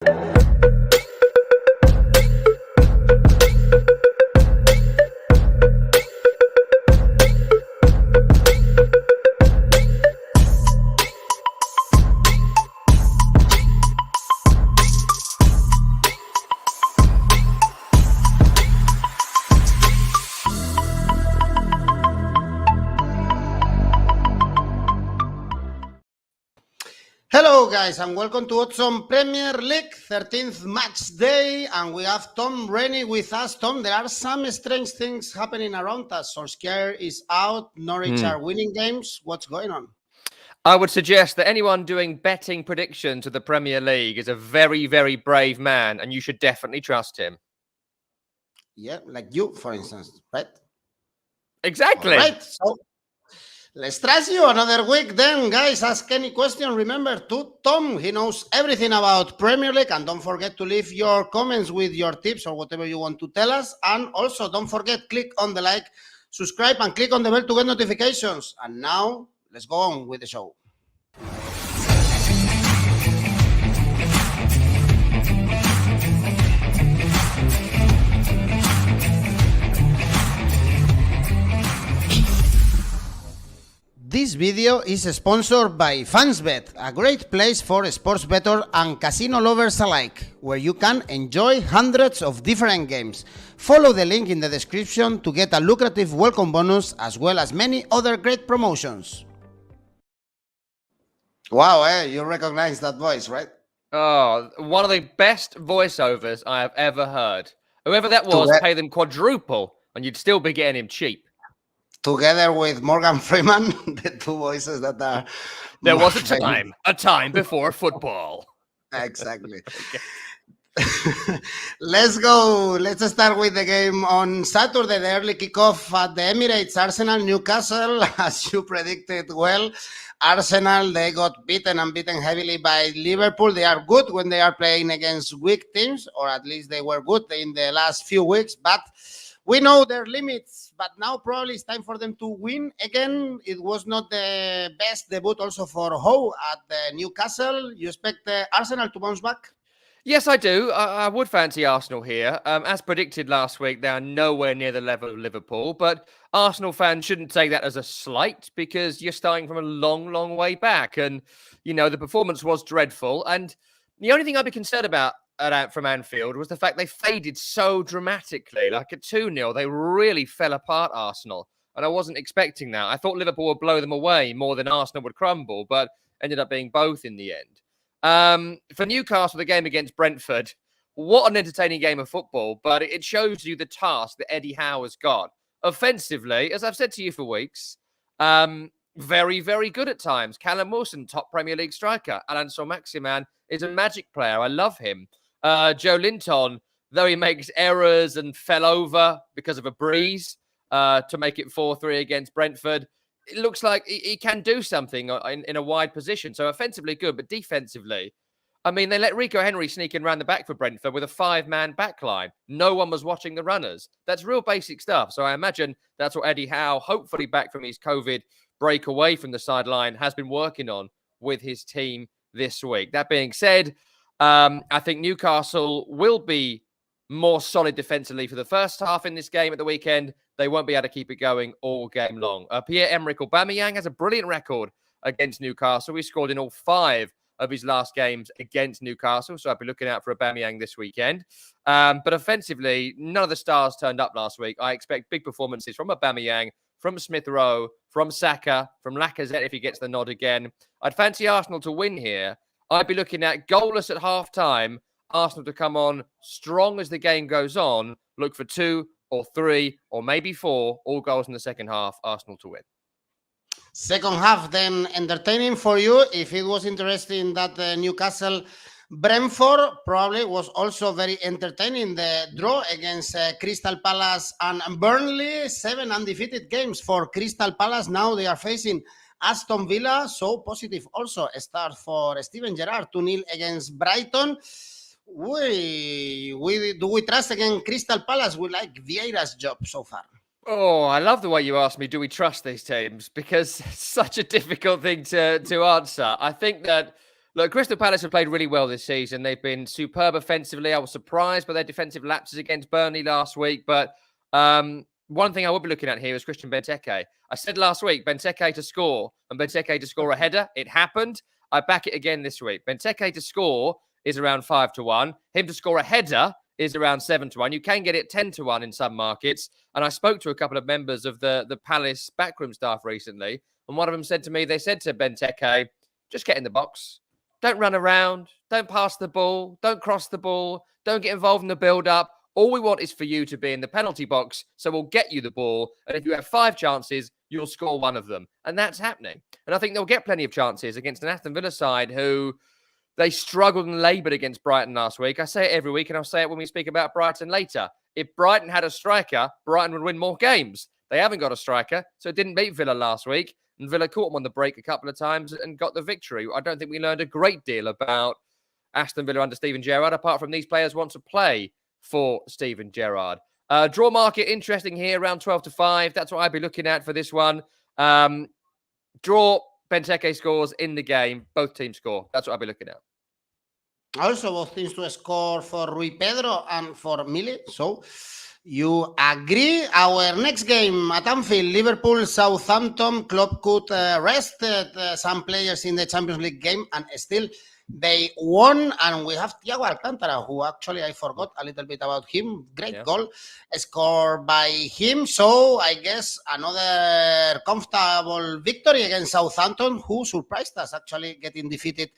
Hello guys and welcome to Oddspedia Premier League 13th match day, and we have Tom Rennie with us. Tom, there are some strange things happening around us. Solskjaer is out, Norwich are winning games. What's going on? I would suggest that anyone doing betting predictions of the Premier League is a very, very brave man, and you should definitely trust him. Yeah, like you, for instance, right? Exactly. All right, so let's trust you another week then, guys. Ask any question. Remember to Tom. He knows everything about Premier League. And don't forget to leave your comments with your tips or whatever you want to tell us. And also, don't forget, click on the like, subscribe, and click on the bell to get notifications. And now, let's go on with the show. This video is sponsored by Fansbet, a great place for sports bettors and casino lovers alike, where you can enjoy hundreds of different games. Follow the link in the description to get a lucrative welcome bonus as well as many other great promotions. Wow, you recognize that voice, right? Oh, one of the best voiceovers I have ever heard. Whoever that was, pay them quadruple, and you'd still be getting him cheap. Together with Morgan Freeman, the two voices that are... There was a time before football. Exactly. Let's go. Let's start with the game on Saturday, the early kickoff at the Emirates. Arsenal, Newcastle, as you predicted well. Arsenal, they got beaten heavily by Liverpool. They are good when they are playing against weak teams, or at least they were good in the last few weeks, but we know their limits. But now probably it's time for them to win again. It was not the best debut also for Howe at the Newcastle. You expect Arsenal to bounce back? Yes, I do. I would fancy Arsenal here. As predicted last week, they are nowhere near the level of Liverpool. But Arsenal fans shouldn't take that as a slight, because you're starting from a long, long way back. And, you know, the performance was dreadful. And the only thing I'd be concerned about from Anfield was the fact they faded so dramatically. Like at 2-0, they really fell apart, Arsenal. And I wasn't expecting that. I thought Liverpool would blow them away more than Arsenal would crumble, but ended up being both in the end. For Newcastle, the game against Brentford, what an entertaining game of football, but it shows you the task that Eddie Howe has got. Offensively, as I've said to you for weeks, very, very good at times. Callum Wilson, top Premier League striker. Alan Saint-Maximin is a magic player. I love him. Joe Linton, though he makes errors and fell over because of a breeze to make it 4-3 against Brentford, it looks like he can do something in a wide position. So offensively good, but defensively, I mean, they let Rico Henry sneak in around the back for Brentford with a 5-man backline. No one was watching the runners. That's real basic stuff. So I imagine that's what Eddie Howe, hopefully back from his COVID break away from the sideline, has been working on with his team this week. That being said, I think Newcastle will be more solid defensively for the first half in this game at the weekend. They won't be able to keep it going all game long. Pierre-Emerick Aubameyang has a brilliant record against Newcastle. He scored in all 5 of his last games against Newcastle, so I'll be looking out for Aubameyang this weekend. But offensively, none of the stars turned up last week. I expect big performances from Aubameyang, from Smith Rowe, from Saka, from Lacazette if he gets the nod again. I'd fancy Arsenal to win here. I'd be looking at goalless at half-time, Arsenal to come on strong as the game goes on, look for 2 or 3 or maybe 4, all goals in the second half, Arsenal to win. Second half then entertaining for you. If it was interesting that Newcastle Brentford probably was also very entertaining. The draw against Crystal Palace and Burnley, 7 undefeated games for Crystal Palace. Now they are facing Aston Villa, so positive also a start for Steven Gerrard, 2-0 against Brighton. Do we trust again Crystal Palace? We like Vieira's job so far. Oh, I love the way you asked me, do we trust these teams? Because it's such a difficult thing to answer. I think that Look, Crystal Palace have played really well this season. They've been superb offensively. I was surprised by their defensive lapses against Burnley last week. But one thing I will be looking at here is Christian Benteke. I said last week, Benteke to score and Benteke to score a header. It happened. I back it again this week. Benteke to score is around 5-1. Him to score a header is around 7-1. You can get it 10-1 in some markets. And I spoke to a couple of members of the Palace backroom staff recently. And one of them said to me, they said to Benteke, just get in the box. Don't run around. Don't pass the ball. Don't cross the ball. Don't get involved in the build-up. All we want is for you to be in the penalty box, so we'll get you the ball. And if you have 5 chances, you'll score one of them. And that's happening. And I think they'll get plenty of chances against an Aston Villa side who they struggled and laboured against Brighton last week. I say it every week, and I'll say it when we speak about Brighton later. If Brighton had a striker, Brighton would win more games. They haven't got a striker, so it didn't beat Villa last week. And Villa caught them on the break a couple of times and got the victory. I don't think we learned a great deal about Aston Villa under Steven Gerrard, apart from these players want to play for Steven Gerrard. Draw market, interesting here, around 12-5. That's what I'd be looking at for this one. Draw, Benteke scores in the game. Both teams score. That's what I'd be looking at. Also, both teams to score for Rui Pedro and for Mili. So, you agree? Our next game at Anfield, Liverpool, Southampton. Klopp could rest some players in the Champions League game, and still they won. And we have Thiago Alcantara, who actually I forgot a little bit about him. Great goal scored by him. So I guess another comfortable victory against Southampton, who surprised us actually getting defeated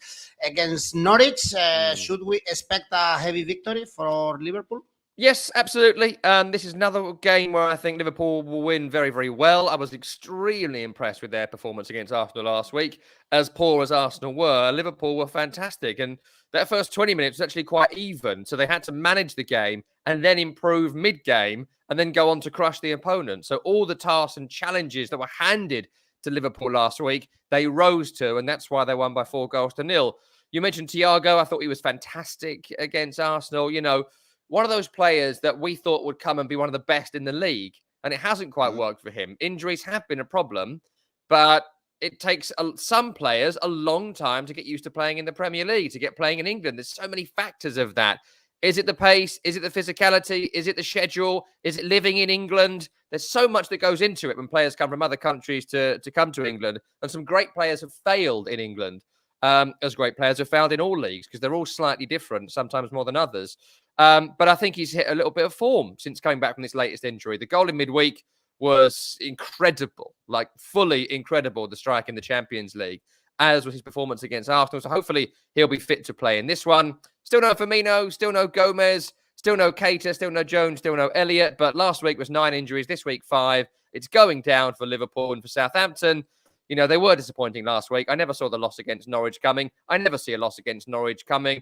against Norwich. Should we expect a heavy victory for Liverpool? Yes, absolutely. This is another game where I think Liverpool will win very, very well. I was extremely impressed with their performance against Arsenal last week. As poor as Arsenal were, Liverpool were fantastic. And that first 20 minutes was actually quite even. So they had to manage the game and then improve mid-game and then go on to crush the opponent. So all the tasks and challenges that were handed to Liverpool last week, they rose to, and that's why they won by 4-0. You mentioned Thiago. I thought he was fantastic against Arsenal. You know, one of those players that we thought would come and be one of the best in the league, and it hasn't quite worked for him. Injuries have been a problem, but it takes some players a long time to get used to playing in the Premier League, to get playing in England. There's so many factors of that. Is it the pace? Is it the physicality? Is it the schedule? Is it living in England? There's so much that goes into it when players come from other countries to come to England. And some great players have failed in England, as great players have failed in all leagues, because they're all slightly different, sometimes more than others. But I think he's hit a little bit of form since coming back from this latest injury. The goal in midweek was incredible, like fully incredible, the strike in the Champions League, as was his performance against Arsenal. So hopefully he'll be fit to play in this one. Still no Firmino, still no Gomez, still no Keita, still no Jones, still no Elliott. But last week was 9 injuries, this week 5. It's going down for Liverpool and for Southampton. You know, they were disappointing last week. I never saw the loss against Norwich coming. I never see a loss against Norwich coming.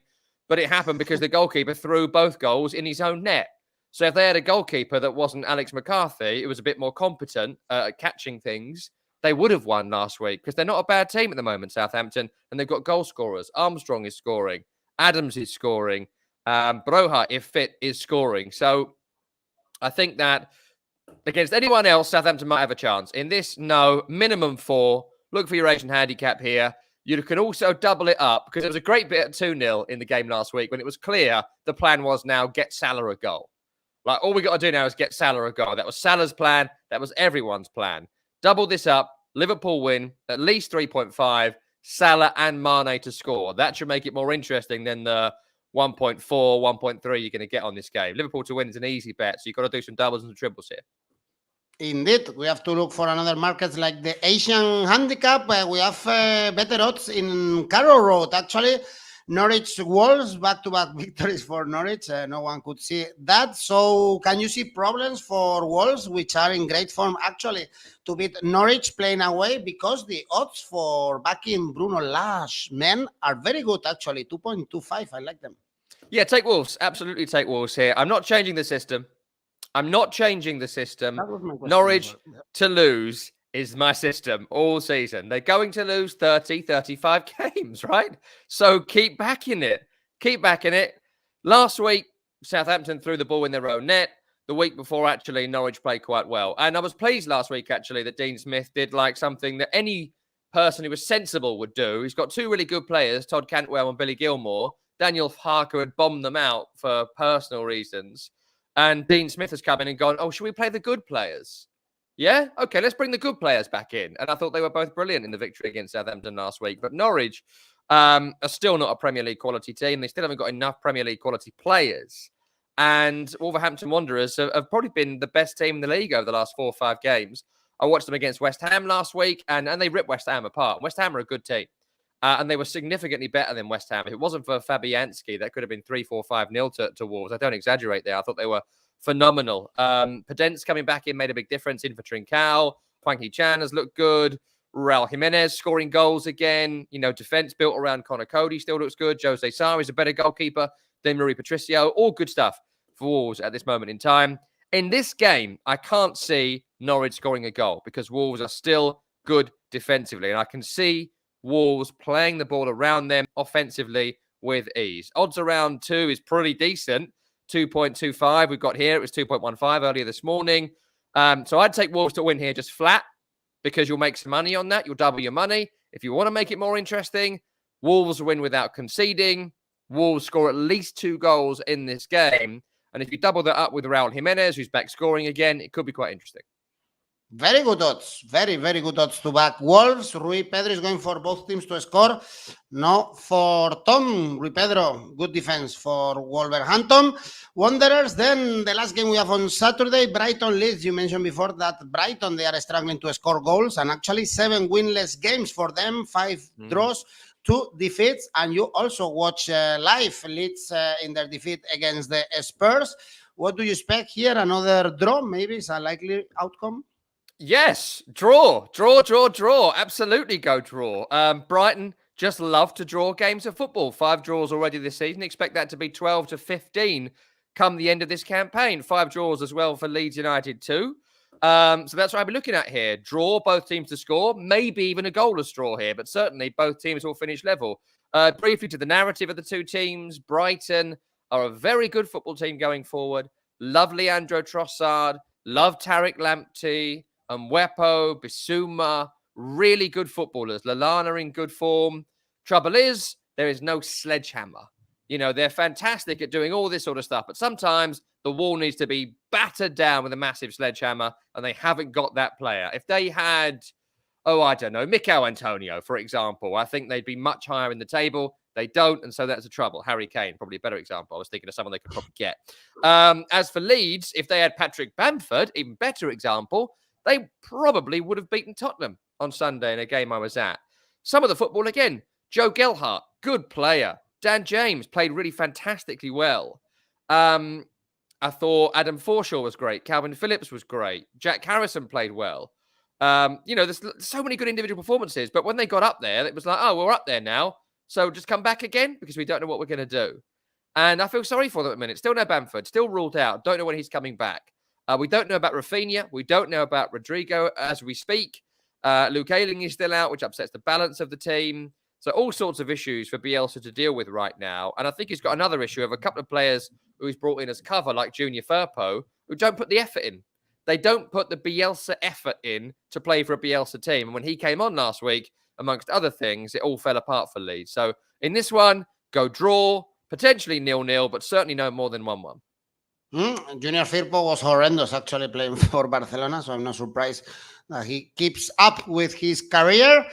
But it happened because the goalkeeper threw both goals in his own net. So if they had a goalkeeper that wasn't Alex McCarthy, it was a bit more competent at catching things, they would have won last week, because they're not a bad team at the moment, Southampton, and they've got goal scorers. Armstrong is scoring. Adams is scoring. Broha, if fit, is scoring. So I think that against anyone else, Southampton might have a chance. In this, no, minimum 4. Look for your Asian handicap here. You can also double it up, because there was a great bit at 2-0 in the game last week when it was clear the plan was now get Salah a goal. Like, all we got to do now is get Salah a goal. That was Salah's plan. That was everyone's plan. Double this up. Liverpool win at least 3.5. Salah and Mane to score. That should make it more interesting than the 1.4, 1.3 you're going to get on this game. Liverpool to win is an easy bet, so you've got to do some doubles and triples here. Indeed, we have to look for another markets like the Asian handicap. We have better odds in Carrow Road. Actually, Norwich Wolves, back-to-back victories for Norwich. No one could see that. So can you see problems for Wolves, which are in great form, actually, to beat Norwich playing away? Because the odds for backing Bruno Lage men are very good, actually, 2.25. I like them. Yeah, take Wolves. Absolutely take Wolves here. I'm not changing the system. Norwich to lose is my system all season. They're going to lose 30, 35 games, right? So keep backing it. Keep backing it. Last week, Southampton threw the ball in their own net. The week before, actually, Norwich played quite well. And I was pleased last week, actually, that Dean Smith did like something that any person who was sensible would do. He's got two really good players, Todd Cantwell and Billy Gilmore. Daniel Harker had bombed them out for personal reasons. And Dean Smith has come in and gone, oh, should we play the good players? Yeah? Okay, let's bring the good players back in. And I thought they were both brilliant in the victory against Southampton last week. But Norwich are still not a Premier League quality team. They still haven't got enough Premier League quality players. And Wolverhampton Wanderers have probably been the best team in the league over the last 4 or 5 games. I watched them against West Ham last week, and they ripped West Ham apart. West Ham are a good team. And they were significantly better than West Ham. If it wasn't for Fabianski, that could have been 3-4-5-0 to Wolves. I don't exaggerate there. I thought they were phenomenal. Podence coming back in made a big difference in for Trincao. Hwang Chan has looked good. Raul Jimenez scoring goals again. Defense built around Connor Cody still looks good. Jose Sarri is a better goalkeeper than Rui Patricio. All good stuff for Wolves at this moment in time. In this game, I can't see Norwich scoring a goal because Wolves are still good defensively. And I can see Wolves playing the ball around them offensively with ease. Odds around 2 is pretty decent. 2.25 we've got here. It was 2.15 earlier this morning. So I'd take Wolves to win here just flat because you'll make some money on that. You'll double your money. If you want to make it more interesting, Wolves win without conceding. Wolves score at least 2 goals in this game. And if you double that up with Raul Jimenez, who's back scoring again, it could be quite interesting. Very good odds. Very, very good odds to back Wolves. Rui Pedro is going for both teams to score. No for Tom. Rui Pedro, good defense for Wolverhampton Wanderers. Then the last game we have on Saturday, Brighton Leeds. You mentioned before that Brighton, they are struggling to score goals, and actually 7 winless games for them, 5 draws, 2 defeats. And you also watch live Leeds in their defeat against the Spurs. What do you expect here? Another draw, maybe is a likely outcome? Yes, draw. Absolutely go draw. Brighton just love to draw games of football. 5 draws already this season. Expect that to be 12 to 15 come the end of this campaign. 5 draws as well for Leeds United too. So that's what I'll be looking at here. Draw, both teams to score. Maybe even a goalless draw here, but certainly both teams will finish level. Briefly to the narrative of the 2 teams. Brighton are a very good football team going forward. Love Leandro Trossard. Love Tariq Lamptey. Mwepo, Bissouma, really good footballers. Lallana in good form. Trouble is, there is no sledgehammer. They're fantastic at doing all this sort of stuff, but sometimes the wall needs to be battered down with a massive sledgehammer, and they haven't got that player. If they had, Mikel Antonio, for example, I think they'd be much higher in the table. They don't, and so that's a trouble. Harry Kane, probably a better example. I was thinking of someone they could probably get. As for Leeds, if they had Patrick Bamford, even better example, they probably would have beaten Tottenham on Sunday in a game I was at. Some of the football, again, Joe Gelhardt, good player. Dan James played really fantastically well. I thought Adam Forshaw was great. Calvin Phillips was great. Jack Harrison played well. There's so many good individual performances, but when they got up there, it was like, oh, we're up there now, so just come back again because we don't know what we're going to do. And I feel sorry for them at the minute. Still no Bamford, still ruled out. Don't know when he's coming back. We don't know about Rafinha. We don't know about Rodrigo as we speak. Luke Ayling is still out, which upsets the balance of the team. So all sorts of issues for Bielsa to deal with right now. And I think he's got another issue of a couple of players who he's brought in as cover, like Junior Firpo, who don't put the effort in. They don't put the Bielsa effort in to play for a Bielsa team. And when he came on last week, amongst other things, it all fell apart for Leeds. So in this one, go draw, potentially 0-0, but certainly no more than 1-1. Junior Firpo was horrendous actually playing for Barcelona, so I'm not surprised that he keeps up with his career.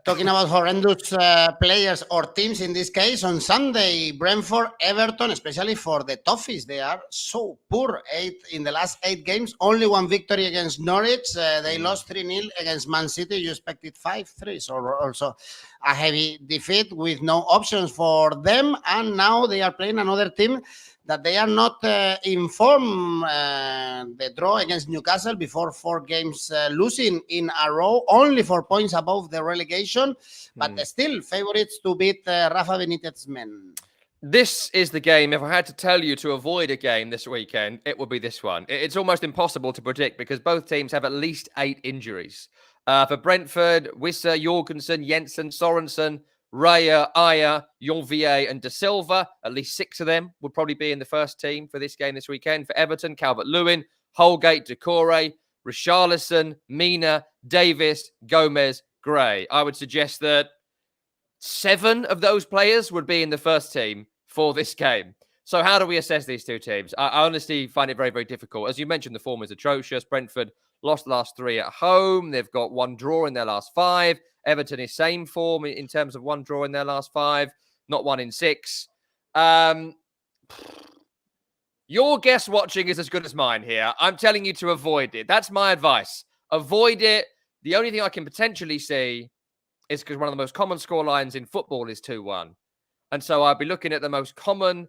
Talking about horrendous players or teams in this case, on Sunday, Brentford, Everton, especially for the Toffees, they are so poor. 8 in the last 8 games, only 1 victory against Norwich. They lost 3-0 against Man City. You expected 5-3, so also a heavy defeat with no options for them. And now they are playing another team that they are not informed. The draw against Newcastle before 4 games losing in a row, only 4 points above the relegation, but still favorites to beat Rafa Benitez's men. This is the game. If I had to tell you to avoid a game this weekend, it would be this one. It's almost impossible to predict because both teams have at least 8 injuries. For Brentford, Wissa, Jorgensen, Jensen, Sorensen, Raya, Aya, Jonvier, and De Silva, at least 6 of them would probably be in the first team for this game this weekend. For Everton, Calvert-Lewin, Holgate, Decore, Richarlison, Mina, Davis, Gomez, Gray, I would suggest that 7 of those players would be in the first team for this game. So how do we assess these two teams? I honestly find it very, very difficult. As you mentioned, the form is atrocious. Brentford lost the last 3 at home. They've got 1 draw in their last 5. Everton is same form in terms of 1 draw in their last 5, not 1 in 6. Your guess watching is as good as mine here. I'm telling you to avoid it. That's my advice. Avoid it. The only thing I can potentially see is because one of the most common score lines in football is 2-1. And so I'll be looking at the most common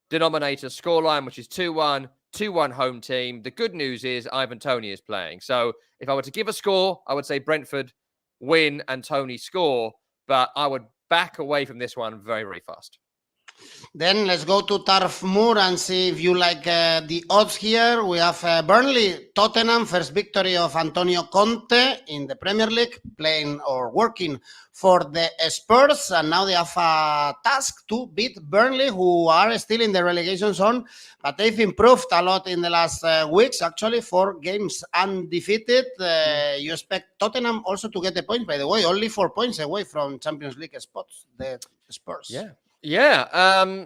denominator scoreline, which is 2-1, 2-1 home team. The good news is Ivan Toney is playing. So if I were to give a score, I would say Brentford win and Toney score, but I would back away from this one very, very fast. Then let's go to Turf Moor and see if you like the odds here. We have Burnley, Tottenham, first victory of Antonio Conte in the Premier League, playing or working for the Spurs. And now they have a task to beat Burnley, who are still in the relegation zone. But they've improved a lot in the last weeks, actually, 4 games undefeated. You expect Tottenham also to get the points, by the way, only 4 points away from Champions League spots, the Spurs. Yeah.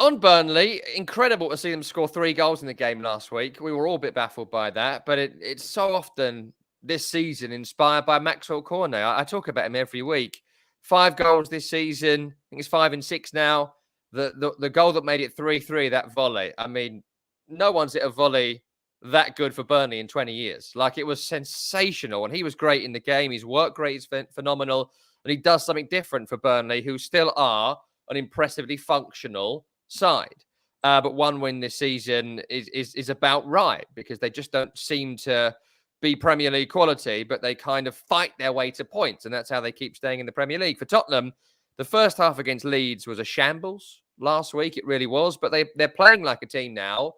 On Burnley, incredible to see them score 3 goals in the game last week. We were all a bit baffled by that, but it's so often this season inspired by Maxwell Cornet. I talk about him every week. 5 goals this season. I think it's 5 and 6 now. The goal that made it 3-3, that volley. I mean, no one's hit a volley that good for Burnley in 20 years. Like, it was sensational, and he was great in the game. His work rate is phenomenal, and he does something different for Burnley, who still are an impressively functional side. But 1 win this season is about right, because they just don't seem to be Premier League quality, but they kind of fight their way to points, and that's how they keep staying in the Premier League. For Tottenham, the first half against Leeds was a shambles last week. It really was, but they're playing like a team now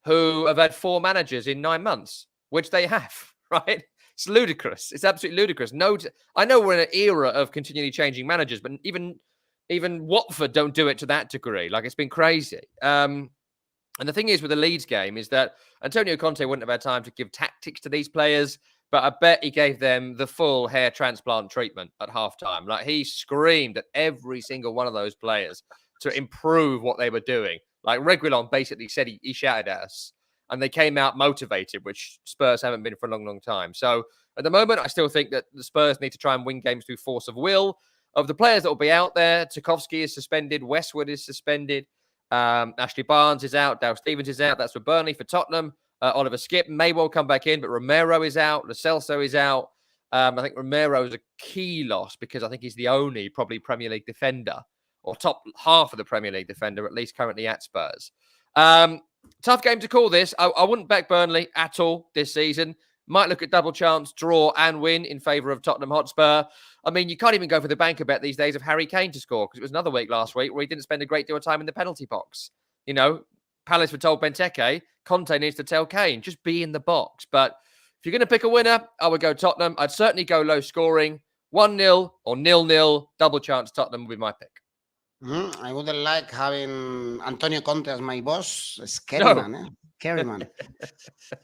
who have had 4 managers in 9 months, which they have, right? It's ludicrous. It's absolutely ludicrous. I know we're in an era of continually changing managers, but even Watford don't do it to that degree. Like, it's been crazy. And the thing is with the Leeds game is that Antonio Conte wouldn't have had time to give tactics to these players, but I bet he gave them the full hair transplant treatment at halftime. Like, he screamed at every single one of those players to improve what they were doing. Like, Reguilon basically said he shouted at us, and they came out motivated, which Spurs haven't been for a long, long time. So at the moment, I still think that the Spurs need to try and win games through force of will. Of the players that will be out there, Tarkowski is suspended, Westwood is suspended, Ashley Barnes is out, Dale Stevens is out. That's for Burnley. For Tottenham, Oliver Skipp may well come back in, but Romero is out, Lo Celso is out. I think Romero is a key loss because I think he's the only probably Premier League defender, or top half of the Premier League defender, at least currently at Spurs. Tough game to call this. I wouldn't back Burnley at all this season. Might look at double chance, draw and win in favour of Tottenham Hotspur. I mean, you can't even go for the banker bet these days of Harry Kane to score, because it was another week last week where he didn't spend a great deal of time in the penalty box. You know, Palace were told Benteke, Conte needs to tell Kane, just be in the box. But if you're going to pick a winner, I would go Tottenham. I'd certainly go low scoring. 1-0 or 0-0, double chance Tottenham would be my pick. I wouldn't like having Antonio Conte as my boss. Scary man, eh? Scary man.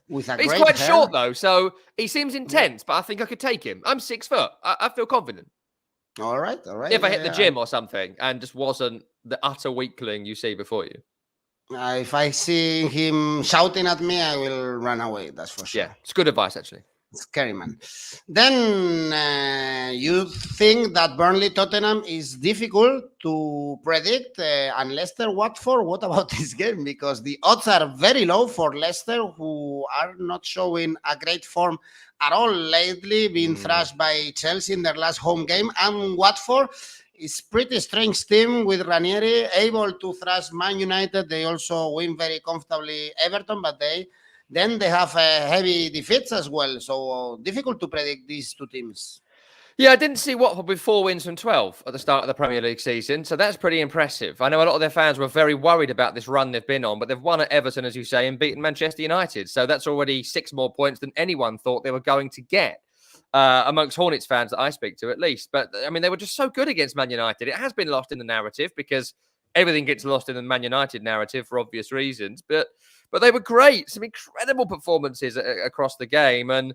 With a He's great quite hair. short, though, so he seems intense, but I think I could take him. I'm 6 foot. I feel confident. All right. If I hit the gym or something and just wasn't the utter weakling you see before you. If I see him shouting at me, I will run away. That's for sure. Yeah, it's good advice, actually. Scary man. Then you think that Burnley Tottenham is difficult to predict, and Leicester Watford. What about this game? Because the odds are very low for Leicester, who are not showing a great form at all lately, being thrashed by Chelsea in their last home game. And Watford is pretty strange team with Ranieri, able to thrash Man United. They also win very comfortably Everton, but then they have heavy defeats as well. So difficult to predict these two teams. Yeah, I didn't see Watford with 4 wins from 12 at the start of the Premier League season. So that's pretty impressive. I know a lot of their fans were very worried about this run they've been on, but they've won at Everton, as you say, and beaten Manchester United. So that's already 6 more points than anyone thought they were going to get, amongst Hornets fans that I speak to, at least. But, I mean, they were just so good against Man United. It has been lost in the narrative because everything gets lost in the Man United narrative for obvious reasons. But they were great. Some incredible performances across the game. And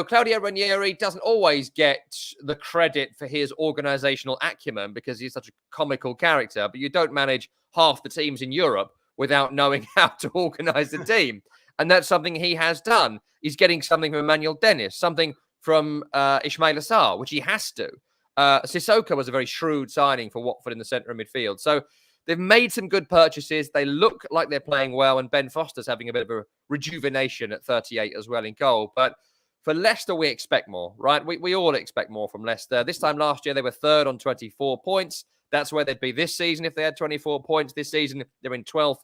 Claudio Ranieri doesn't always get the credit for his organizational acumen because he's such a comical character, but you don't manage half the teams in Europe without knowing how to organize the team. And that's something he has done. He's getting something from Emmanuel Dennis, something from Ismail Assar, which he has to. Sissoko was a very shrewd signing for Watford in the centre of midfield. So they've made some good purchases. They look like they're playing well, and Ben Foster's having a bit of a rejuvenation at 38 as well in goal. But for Leicester, we expect more, right? We all expect more from Leicester. This time last year, they were third on 24 points. That's where they'd be this season if they had 24 points. This season, they're in 12th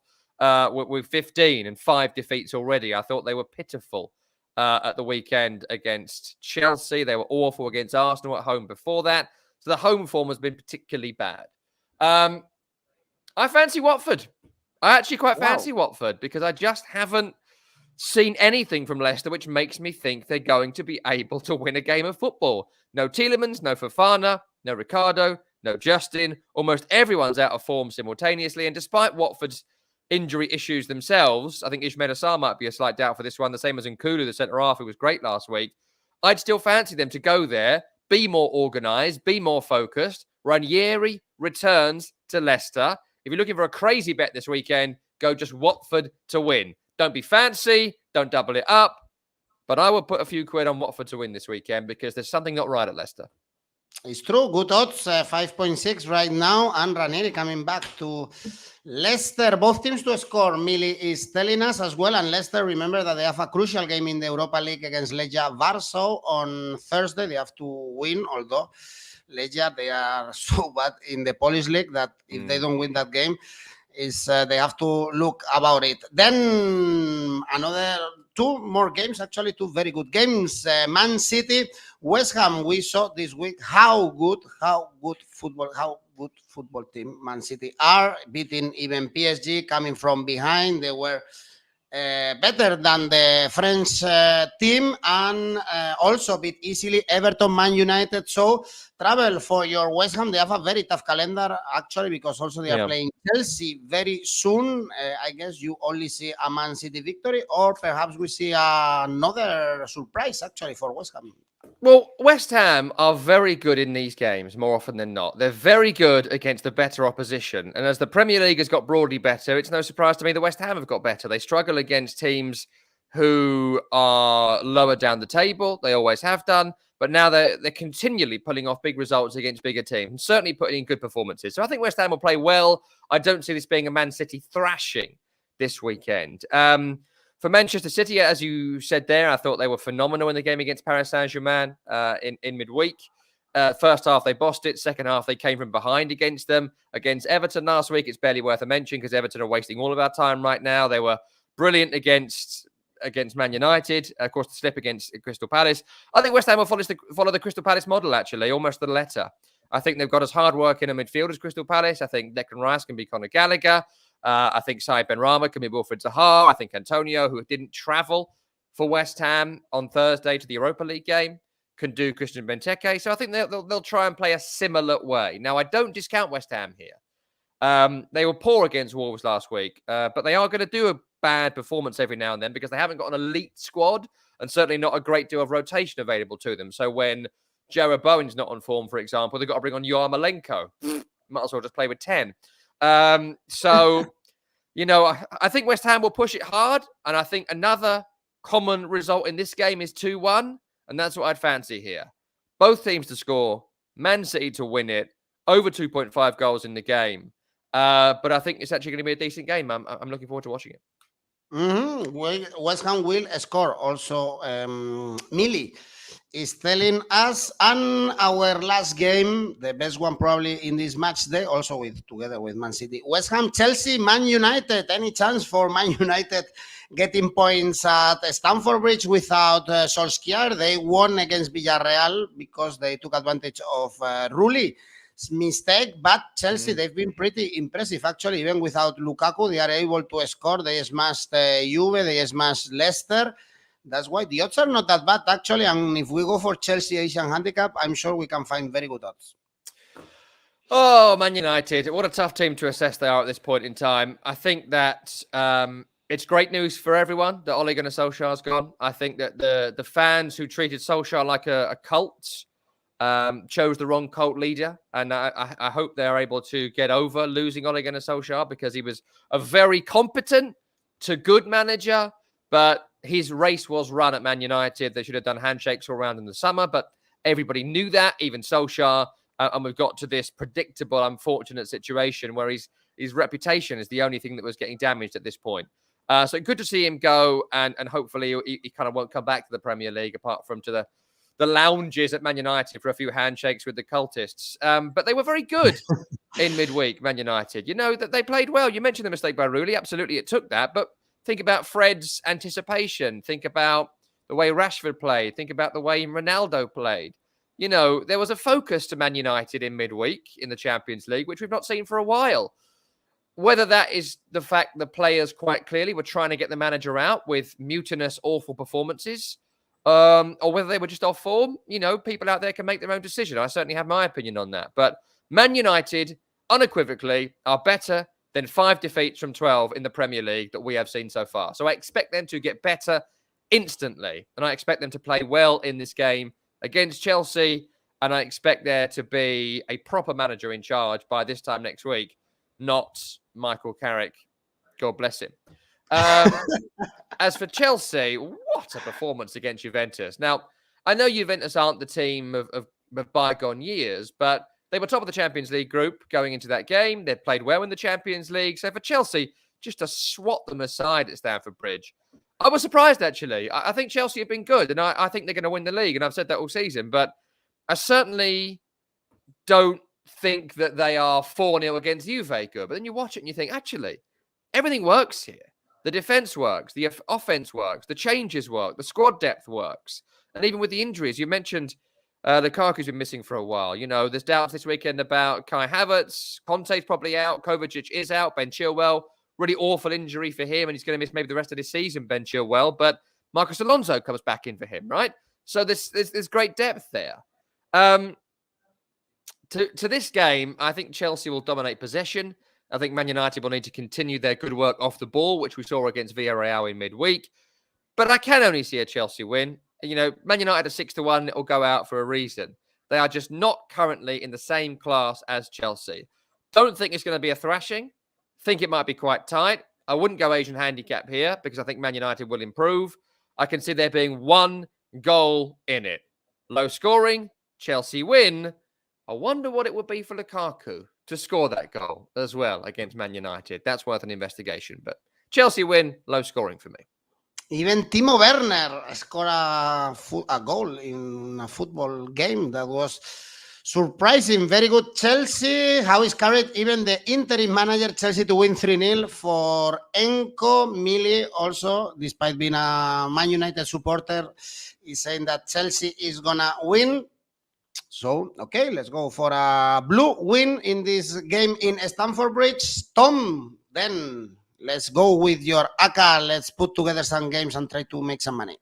with 15 and 5 defeats already. I thought they were pitiful at the weekend against Chelsea. They were awful against Arsenal at home before that. So the home form has been particularly bad. I fancy Watford. I actually quite fancy Watford because I just haven't seen anything from Leicester which makes me think they're going to be able to win a game of football. No Tielemans, no Fofana, no Ricardo, no Justin. Almost everyone's out of form simultaneously. And despite Watford's injury issues themselves, I think Ismail Assar might be a slight doubt for this one, the same as Nkulu, the centre-half, who was great last week. I'd still fancy them to go there, be more organised, be more focused. Ranieri returns to Leicester. If you're looking for a crazy bet this weekend, go just Watford to win. Don't be fancy. Don't double it up. But I will put a few quid on Watford to win this weekend because there's something not right at Leicester. It's true. Good odds, 5.6 right now. And Ranieri coming back to Leicester. Both teams to score, Mili is telling us as well. And Leicester, remember that they have a crucial game in the Europa League against Legia Warsaw on Thursday. They have to win, although Legia, they are so bad in the Polish League that if they don't win that game, they have to look about it. Then another 2 more games, actually 2 very good games. Man City, West Ham. We saw this week how good football team Man City are, beating even PSG, coming from behind. They were better than the French team, and also beat easily Everton, Man United. So travel for your West Ham. They have a very tough calendar actually, because also they are playing Chelsea very soon. I guess you only see a Man City victory, or perhaps we see another surprise actually for West Ham. Well, West Ham are very good in these games more often than not. They're very good against the better opposition. And as the Premier League has got broadly better, it's no surprise to me that West Ham have got better. They struggle against teams who are lower down the table. They always have done. But now they're continually pulling off big results against bigger teams and certainly putting in good performances. So I think West Ham will play well. I don't see this being a Man City thrashing this weekend. For Manchester City, as you said there, I thought they were phenomenal in the game against Paris Saint-Germain in midweek. First half, they bossed it. Second half, they came from behind against them. Against Everton last week, it's barely worth a mention because Everton are wasting all of our time right now. They were brilliant against Man United. Of course, the slip against Crystal Palace. I think West Ham will follow the Crystal Palace model, actually, almost to the letter. I think they've got as hard work in a midfield as Crystal Palace. I think Declan Rice can be Conor Gallagher. I think Saïd Benrahma can be Wilfried Zaha. I think Antonio, who didn't travel for West Ham on Thursday to the Europa League game, can do Christian Benteke. So I think they'll try and play a similar way. Now, I don't discount West Ham here. They were poor against Wolves last week, but they are going to do a bad performance every now and then because they haven't got an elite squad and certainly not a great deal of rotation available to them. So when Jarrod Bowen's not on form, for example, they've got to bring on Yarmolenko. Might as well just play with 10. So, I think West Ham will push it hard. And I think another common result in this game is 2-1. And that's what I'd fancy here. Both teams to score, Man City to win it, over 2.5 goals in the game. But I think it's actually going to be a decent game. I'm looking forward to watching it. West Ham will score also. Mili is telling us, and our last game, the best one probably in this match day, also together with Man City. West Ham, Chelsea, Man United. Any chance for Man United getting points at Stamford Bridge without Solskjaer? They won against Villarreal because they took advantage of Rulli's mistake, but Chelsea, they've been pretty impressive actually. Even without Lukaku, they are able to score. They smashed Juve, they smashed Leicester. That's why the odds are not that bad actually, and if we go for Chelsea Asian handicap, I'm sure we can find very good odds. Oh, Man United, what a tough team to assess they are at this point in time. I think that It's great news for everyone that Ole Gunnar Solskjaer's gone. I think that the fans who treated Solskjaer like a cult chose the wrong cult leader. And I hope they're able to get over losing Ole Gunnar Solskjaer, because he was a very competent to good manager, but his race was run at Man United. They should have done handshakes all around in the summer, but everybody knew that, even Solskjaer. And we've got to this predictable, unfortunate situation where his reputation is the only thing that was getting damaged at this point. So good to see him go, and hopefully he kind of won't come back to the Premier League, apart from to the lounges at Man United for a few handshakes with the cultists. But they were very good in midweek, Man United. You know, that they played well. You mentioned the mistake by Rooney. Absolutely, it took that. But think about Fred's anticipation. Think about the way Rashford played. Think about the way Ronaldo played. You know, there was a focus to Man United in midweek in the Champions League, which we've not seen for a while. Whether that is the fact the players quite clearly were trying to get the manager out with mutinous, awful performances, or whether they were just off form, you know, people out there can make their own decision. I certainly have my opinion on that. But Man United, unequivocally, are better than 5 defeats from 12 in the Premier League that we have seen so far. So I expect them to get better instantly. And I expect them to play well in this game against Chelsea. And I expect there to be a proper manager in charge by this time next week, not Michael Carrick. God bless him. As for Chelsea, what a performance against Juventus. Now, I know Juventus aren't the team of bygone years, but they were top of the Champions League group going into that game. They played well in the Champions League. So for Chelsea, just to swat them aside at Stamford Bridge, I was surprised, actually. I think Chelsea have been good, and I think they're going to win the league, and I've said that all season. But I certainly don't think that they are 4-0 against Juve good. But then you watch it and you think, actually, everything works here. The defense works, the offense works, the changes work, the squad depth works. And even with the injuries, you mentioned Lukaku's been missing for a while. You know, there's doubts this weekend about Kai Havertz. Conte's probably out. Kovacic is out. Ben Chilwell, really awful injury for him, and he's going to miss maybe the rest of this season, Ben Chilwell. But Marcos Alonso comes back in for him, right? So there's great depth there. To this game, I think Chelsea will dominate possession. I think Man United will need to continue their good work off the ball, which we saw against Villarreal in midweek. But I can only see a Chelsea win. You know, Man United are 6-1. It will go out for a reason. They are just not currently in the same class as Chelsea. Don't think it's going to be a thrashing. Think it might be quite tight. I wouldn't go Asian handicap here because I think Man United will improve. I can see there being 1 goal in it. Low scoring, Chelsea win. I wonder what it would be for Lukaku to score that goal as well against Man United. That's worth an investigation. But Chelsea win, low scoring for me. Even Timo Werner scored a goal in a football game that was surprising. Very good Chelsea. How is carried even the interim manager Chelsea to win 3-0 for Enco Mili. Also, despite being a Man United supporter, is saying that Chelsea is going to win. So, okay, let's go for a blue win in this game in Stamford Bridge. Tom, then let's go with your ACCA. Let's put together some games and try to make some money.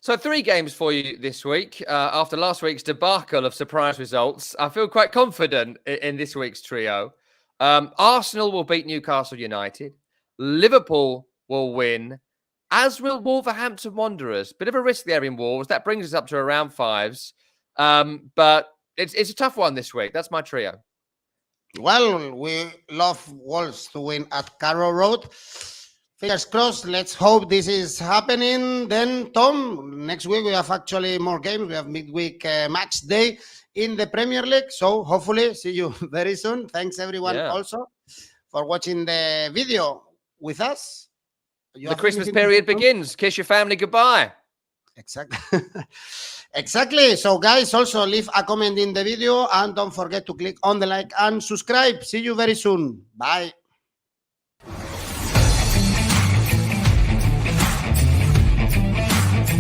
So 3 games for you this week. After last week's debacle of surprise results, I feel quite confident in this week's trio. Arsenal will beat Newcastle United. Liverpool will win, as will Wolverhampton Wanderers. Bit of a risk there in Wolves. That brings us up to around 5s. But it's a tough one this week. That's my trio. Well, we love Wolves to win at Carrow Road. Fingers crossed. Let's hope this is happening. Then, Tom, next week we have actually more games. We have midweek match day in the Premier League. So hopefully see you very soon. Thanks everyone also for watching the video with us. The Christmas period begins. Kiss your family goodbye. Exactly. Exactly. So guys, also leave a comment in the video and don't forget to click on the like and subscribe. See you very soon. Bye.